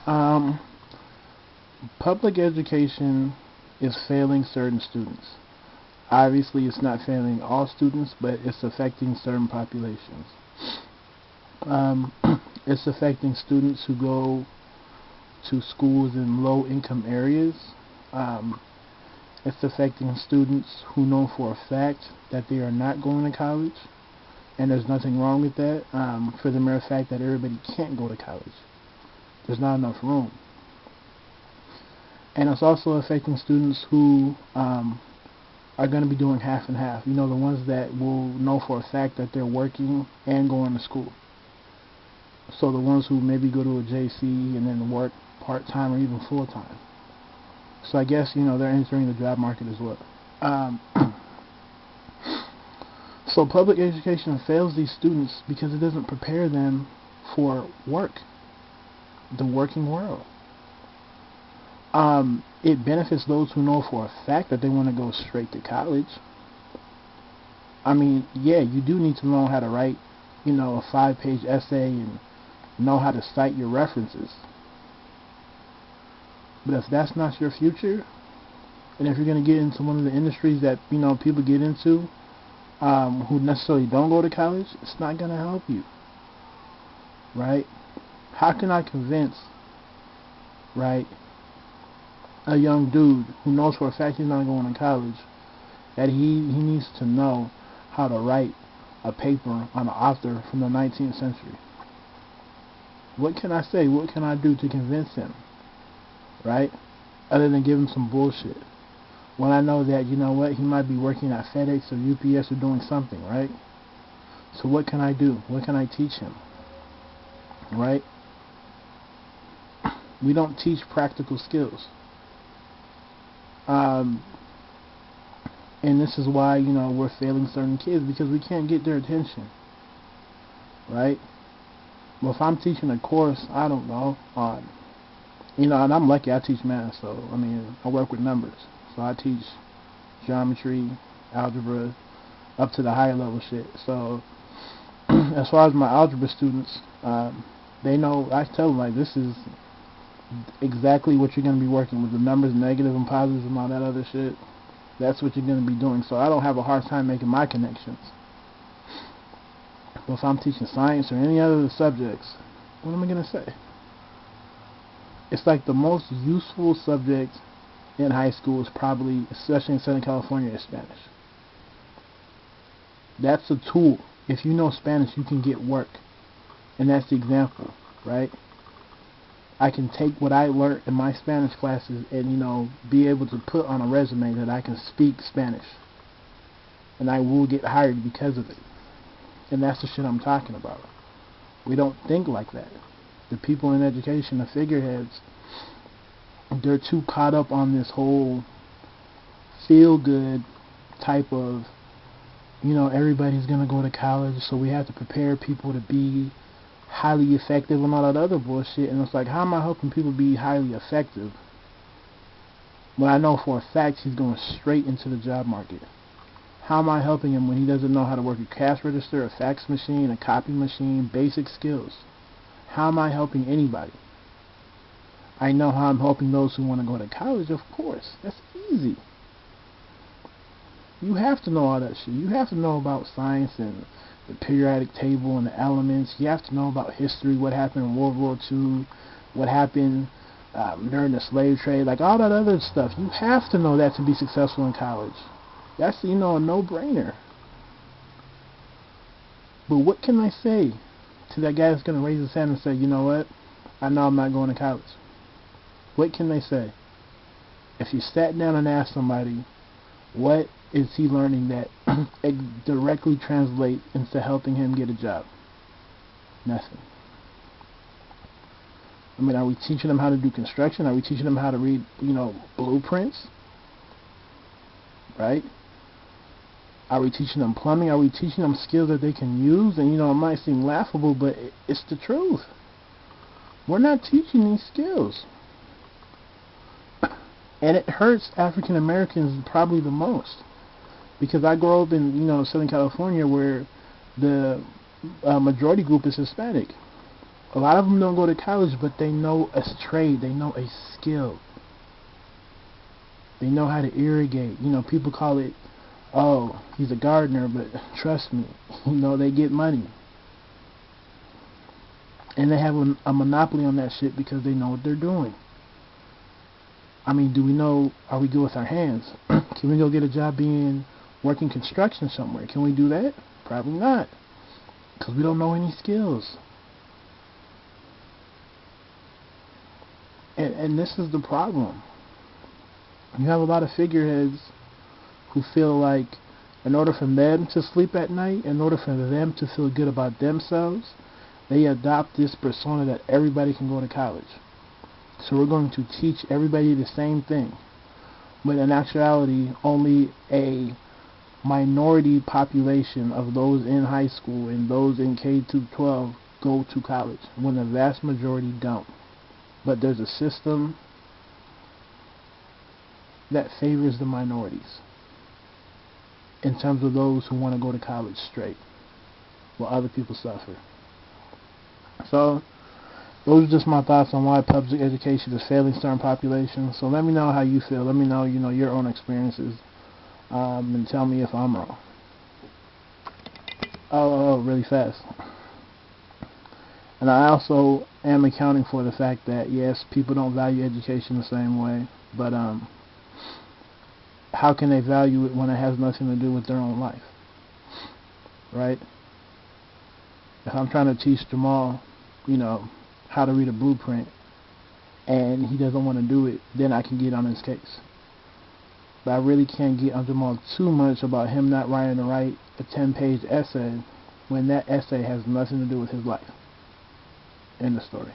Um, Public education is failing certain students. Obviously, it's not failing all students, but it's affecting certain populations. Um, it's affecting students who go to schools in low-income areas. Um, it's affecting students who know for a fact that they are not going to college, and there's nothing wrong with that. For the mere fact that everybody can't go to college, there's not enough room. And it's also affecting students who are going to be doing half and half. You know, the ones that will know for a fact that they're working and going to school. So the ones who maybe go to a JC and then work part-time or even full-time. So I guess, they're entering the job market as well. Um, so public education fails these students because it doesn't prepare them for work, the working world. It benefits those who know for a fact that they want to go straight to college. I mean, yeah, you do need to know how to write, a 5-page essay and know how to cite your references. But if that's not your future, and if you're going to get into one of the industries that, people get into, who necessarily don't go to college, it's not going to help you, right? How can I convince, right, a young dude who knows for a fact he's not going to college that he needs to know how to write a paper on an author from the 19th century? What can I say? What can I do to convince him, right? Other than give him some bullshit. When I know that, he might be working at FedEx or UPS or doing something, right? So what can I do? What can I teach him, right? We don't teach practical skills. Um, and this is why, we're failing certain kids, because we can't get their attention, right? Well, if I'm teaching a course, I don't know, and I'm lucky I teach math, so, I work with numbers. So I teach geometry, algebra, up to the higher level shit. So, as far as my algebra students, they know, I tell them, like, this is exactly what you're going to be working with, the numbers, negative and positives and all that other shit. That's what you're going to be doing. So I don't have a hard time making my connections. But if I'm teaching science or any other subjects, what am I going to say? It's like the most useful subject in high school is probably, especially in Southern California, is Spanish. That's a tool. If you know Spanish, you can get work. And that's the example, right? I can take what I learned in my Spanish classes and, be able to put on a resume that I can speak Spanish. And I will get hired because of it. And that's the shit I'm talking about. We don't think like that. The people in education, the figureheads, they're too caught up on this whole feel-good type of, everybody's going to go to college, so we have to prepare people to be highly effective and all that other bullshit. And it's like, how am I helping people be highly effective when I know for a fact he's going straight into the job market? How am I helping him when he doesn't know how to work a cash register, a fax machine, a copy machine, basic skills? How am I helping anybody? I know how I'm helping those who want to go to college, of course. That's easy. You have to know all that shit. You have to know about science and the periodic table and the elements. You have to know about history, what happened in World War II, what happened during the slave trade, like all that other stuff. You have to know that to be successful in college. That's, a no-brainer. But what can I say to that guy that's going to raise his hand and say, you know what, I know I'm not going to college? What can they say? If you sat down and asked somebody, what is he learning that directly translate into helping him get a job? Nothing. Are we teaching them how to do construction? Are we teaching them how to read, blueprints? Right? Are we teaching them plumbing? Are we teaching them skills that they can use? And, it might seem laughable, but it's the truth. We're not teaching these skills. And it hurts African Americans probably the most. Because I grew up in, Southern California, where the majority group is Hispanic. A lot of them don't go to college, but they know a trade. They know a skill. They know how to irrigate. You know, people call it, oh, he's a gardener, but trust me, you know, they get money. And they have a monopoly on that shit because they know what they're doing. I mean, do we know, are we good with our hands? Can we go get a job working construction somewhere? Can we do that? Probably not. Because we don't know any skills. And this is the problem. You have a lot of figureheads who feel like in order for them to sleep at night, in order for them to feel good about themselves, they adopt this persona that everybody can go to college. So we're going to teach everybody the same thing. But in actuality, only a minority population of those in high school and those in K-12 go to college, when the vast majority don't. But there's a system that favors the minorities in terms of those who want to go to college straight, while other people suffer. So those are just my thoughts on why public education is failing certain populations. So let me know how you feel. Let me know, your own experiences, and tell me if I'm wrong. Really fast. And I also am accounting for the fact that, yes, people don't value education the same way, but how can they value it when it has nothing to do with their own life? Right? If I'm trying to teach Jamal, how to read a blueprint, and he doesn't want to do it, then I can get on his case. But I really can't get on Jamal too much about him not writing a 10-page essay when that essay has nothing to do with his life. End of story.